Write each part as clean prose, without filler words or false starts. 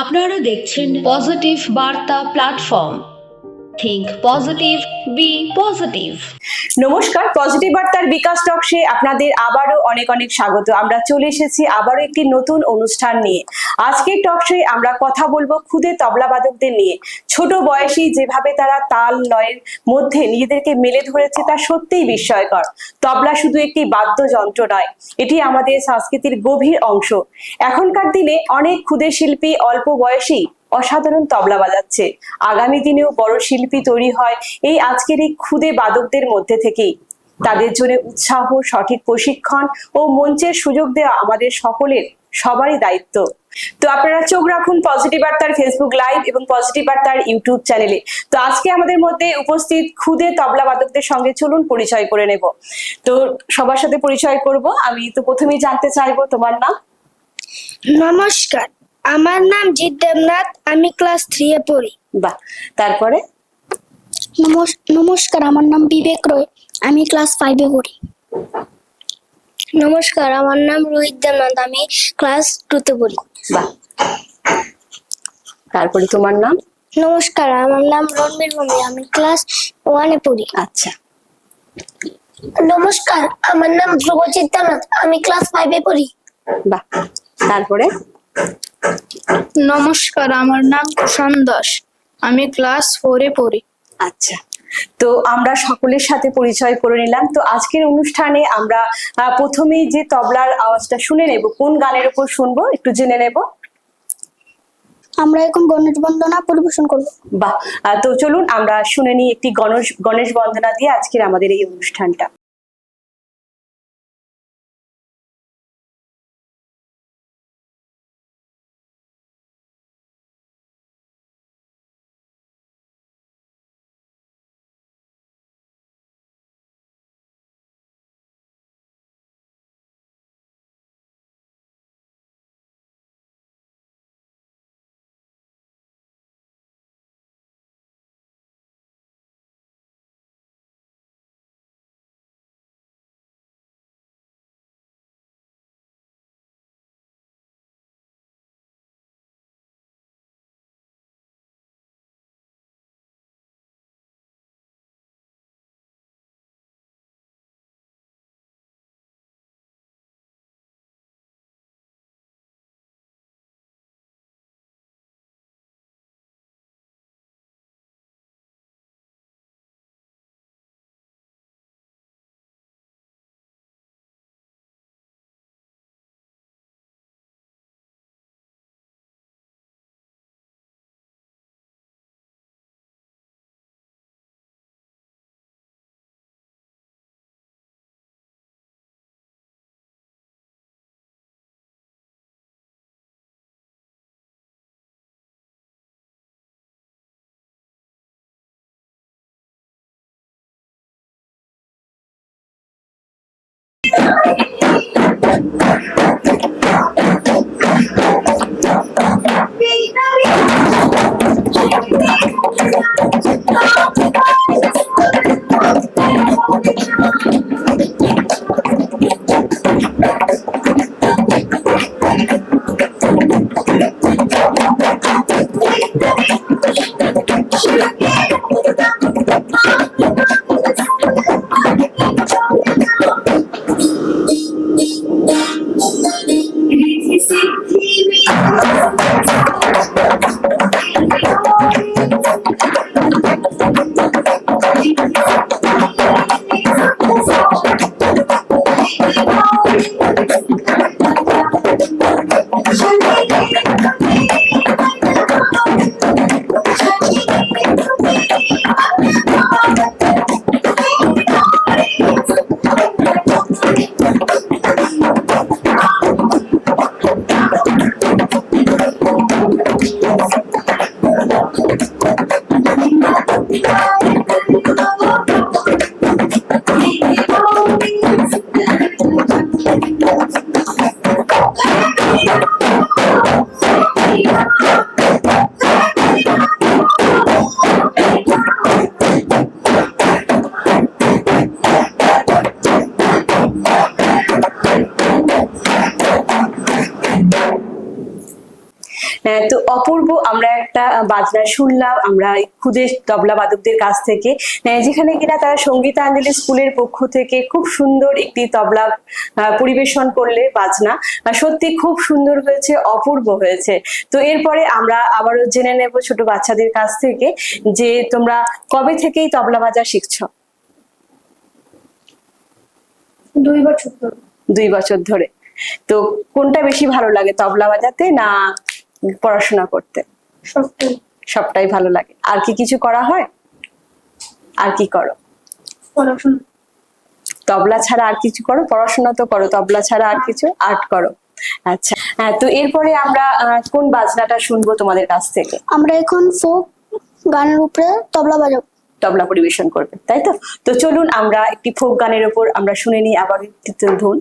আপনারা দেখছেন positive Barta platform. Think positive, be positive. নমস্কার, পজিটিভ বার্তার বিকাশ টকশে আপনাদের আবারও অনেক অনেক স্বাগত। আমরা চলে এসেছি আবারও একটি নতুন অনুষ্ঠান নিয়ে। আজকের টকশে আমরা কথা বলবো খুদে তবলাবাদকদের নিয়ে। ছোট বয়সেই যেভাবে তারা তাল লয়ের মধ্যে নিজেদেরকে মেলে ধরেছে তা সত্যিই বিস্ময়কর। তবলা শুধু একটি বাদ্যযন্ত্র নয়, এটি আমাদের সংস্কৃতির গভীর অংশ। এখনকার দিনে অনেক ক্ষুদে শিল্পী অল্প বয়সেই অসাধারণ তবলা বাজাচ্ছে। আগামী দিনেও বড় শিল্পী তৈরি হয় এই আজকের এই ক্ষুদে বাদকদের মধ্যে থেকেই। তাদের জন্য উৎসাহ, সঠিক প্রশিক্ষণ ও মঞ্চের সুযোগ দেওয়া আমাদের সবারই দায়িত্ব। তো আপনারা চোখ রাখুন পজিটিভ বার্তার ফেসবুক লাইভ এবং পজিটিভ বার্তার ইউটিউব চ্যানেলে। তো আজকে আমাদের মধ্যে উপস্থিত ক্ষুদে তবলা বাদকদের সঙ্গে চলুন পরিচয় করে নেব। তো সবার সাথে পরিচয় করব। আমি তো প্রথমেই জানতে চাইবো তোমার নাম। নমস্কার, আমার নাম জিৎ দেবনাথ। আমি ক্লাস 3 এ পড়ি। বাহ, তারপরে? নমস্কার, আমার নাম বিবেক রয়। আমি ক্লাস 5 এ পড়ি। নমস্কার, আমার নাম রোহিত দেবনাথ। আমি ক্লাস 2 তে পড়ি। বাহ, তারপরে তোমার নাম? নমস্কার, আমার নাম রণবীর ভূমি। আমি ক্লাস 1 এ পড়ি। আচ্ছা। নমস্কার, আমার নাম ধ্রুবজিৎ দেবনাথ। আমি ক্লাস 5 এ পড়ি। বাহ, তারপরে? নমস্কার, আমার নাম কুষাণ দাস। আমি ক্লাস 4 এ পড়ি। আচ্ছা, তো আমরা সকলের সাথে পরিচয় করে নিলাম। তো আজকের অনুষ্ঠানে আমরা প্রথমেই যে তবলার আওয়াজটা শুনে নেব, কোন গানের উপর শুনবো একটু জেনে নেব। আমরা এখন গণেশ বন্দনা পরিবেশন করব। বাহ, তো চলুন আমরা শুনে নিই একটি গণেশ বন্দনা দিয়ে আজকের আমাদের এই অনুষ্ঠানটা। তো অপূর্ব, আমরা একটা বাজনা শুনলাম আমরা এই খুদে তবলা বাদকদের কাছ থেকে, যেখানে কিনা তারা সঙ্গীতাঞ্জলি স্কুলের পক্ষ থেকে খুব সুন্দর একটি তবলা পরিবেশন করলে বাজনা, সত্যি খুব সুন্দর হয়েছে, অপূর্ব হয়েছে। তো এরপরে আমরা আবারও জেনে নেব ছোট বাচ্চাদের কাছ থেকে যে তোমরা কবে থেকেই তবলা বাজা শিখছো? 2 বছর ধরে। 2 বছর ধরে। তো কোনটা বেশি ভালো লাগে, তবলা বাজাতে না পড়াশোনা করতে? সবটাই। সবটাই ভালো লাগে। আর কি কিছু করা হয়? আর কি করো? পড়াশোনা। তবলা ছাড়া আর কিছু করো? পড়াশোনা তো করো, তবলা ছাড়া আর কিছু আর্ট করো? আচ্ছা, তো এরপরে আমরা কোন বাজনাটা শুনবো তোমাদের কাছ থেকে? আমরা এখন ফোক গানের উপরে তবলা বাজাবো। তবলা পরিবেশন করবে, তাই তো? তো চলুন আমরা একটি ফোক গানের উপর আমরা শুনে নিই আবার একটি ধুন।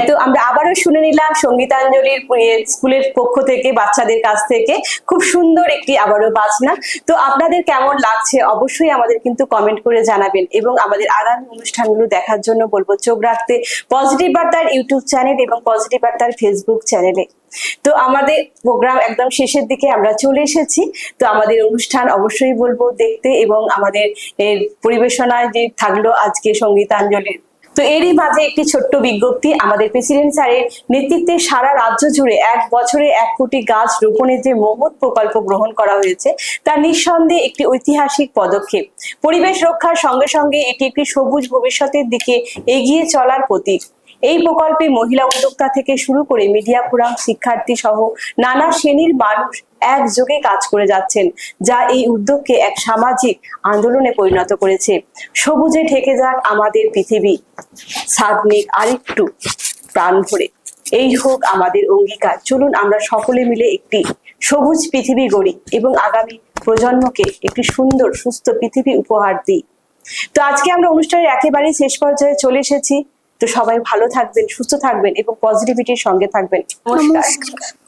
তো আমরা আবারও শুনে নিলাম সঙ্গীতাঞ্জলির স্কুলের পক্ষ থেকে বাচ্চাদের কাছ থেকে খুব সুন্দর একটি আবারও বাজনা। তো আপনাদের কেমন লাগছে অবশ্যই আমাদের কিন্তু কমেন্ট করে জানাবেন, এবং আমাদের আগামী অনুষ্ঠানগুলো দেখার জন্য বলবো চোখ রাখতে পজিটিভ বার্তার ইউটিউব চ্যানেল এবং পজিটিভ বার্তার ফেসবুক চ্যানেলে। তো আমাদের প্রোগ্রাম একদম শেষের দিকে আমরা চলে এসেছি। তো আমাদের অনুষ্ঠান অবশ্যই বলবো দেখতে, এবং আমাদের পরিবেশনায় যে থাকলো আজকে সঙ্গীতাঞ্জলির। তো এরই মাঝে একটি ছোট্ট বিজ্ঞপ্তি, আমাদের প্রেসিডেন্ট স্যারের নেতৃত্বে সারা রাজ্য জুড়ে 1 বছরে 1 কোটি গাছ রোপণের যে মহৎ প্রকল্প গ্রহণ করা হয়েছে তা নিঃসন্দেহে একটি ঐতিহাসিক পদক্ষেপ। পরিবেশ রক্ষার সঙ্গে সঙ্গে এটি একটি সবুজ ভবিষ্যতের দিকে এগিয়ে চলার প্রতীক। এই প্রকল্পে মহিলা উদ্যোক্তা থেকে শুরু করে মিডিয়া ফোরাম, শিক্ষার্থী সহ নানা শ্রেণীর মানুষ একযোগে কাজ করে যাচ্ছেন, যা এই উদ্যোগকে এক সামাজিক আন্দোলনে পরিণত করেছে। সবুজে ঢেকে যাক আমাদের পৃথিবী, ছাদ নিক আরেকটু প্রাণ ভরে, এই হোক আমাদের অঙ্গীকার। চলুন আমরা সকলে মিলে একটি সবুজ পৃথিবী গড়ি এবং আগামী প্রজন্মকে একটি সুন্দর সুস্থ পৃথিবী উপহার দিই। তো আজকে আমরা অনুষ্ঠানের একেবারেই শেষ পর্যায়ে চলে এসেছি। তো সবাই ভালো থাকবেন, সুস্থ থাকবেন এবং পজিটিভিটির সঙ্গে থাকবেন। নমস্কার।